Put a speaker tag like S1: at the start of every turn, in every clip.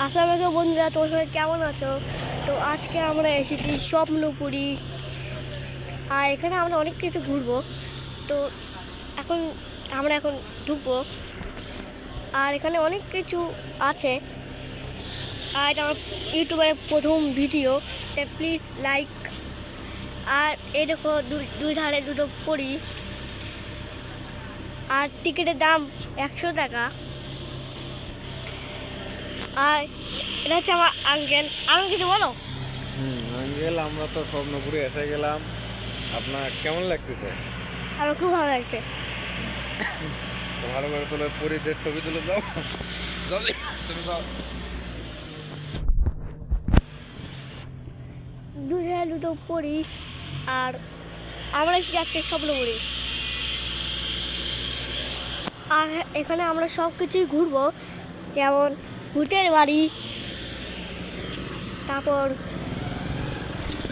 S1: আসসালামু আলাইকুম বন্ধুরা, তোমার সবাই কেমন আছো? তো আজকে আমরা এসেছি স্বপ্নপুরী, আর এখানে আমরা অনেক কিছু ঘুরবো। তো আমরা এখন ঢুকবো, আর এখানে অনেক কিছু আছে। আর এটা আমার ইউটিউবের প্রথম ভিডিও, তাই প্লিজ লাইক। আর এই দেখো দুই ধারে দুটো পরি, আর টিকিটের দাম 100 টাকা। আর এটা হচ্ছে আমার আঙ্কেল। আমি কিছু বলো।
S2: আঙ্কেল, আমরা তো স্বপ্নপুরে এসে গেলাম। আপনার কেমন লাগতেছে?
S1: আমার খুব ভালো লাগছে।
S2: তো ভালো করে তোলে, পরিদের ছবি তুলে দাও। তুমি দাও।
S1: দুটো পড়ি, আর আমরা এসেছি আজকে স্বপ্নপুরী। আর এখানে আমরা সব কিছুই ঘুরবো, যেমন ভূতের বাড়ি,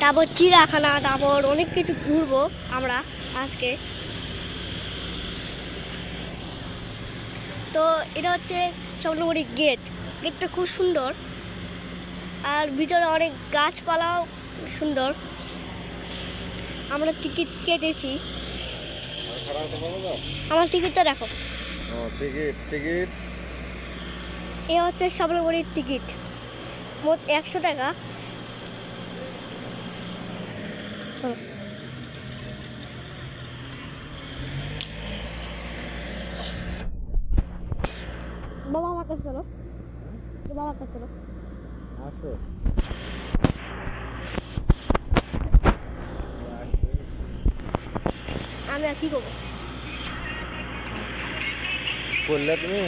S1: তারপর চিড়িয়াখানা, তারপর অনেক কিছু ঘুরবো আমরা আজকে। তো এটা হচ্ছে স্বপ্নপুরী গেটটা খুব সুন্দর, আর ভিতরে অনেক গাছপালাও সুন্দর। আমরা টিকিট কেটেছি। আমার টিকিটটা দেখো।
S2: টিকিট
S1: এ হচ্ছে স্বপ্নপুরীর টিকিট, মোট 100 টাকা। বাবা আমার কাছে চলো, বাবার কাছে চলো।
S2: আসো।
S1: আমি আর কি করবো?
S2: করলে তুমি?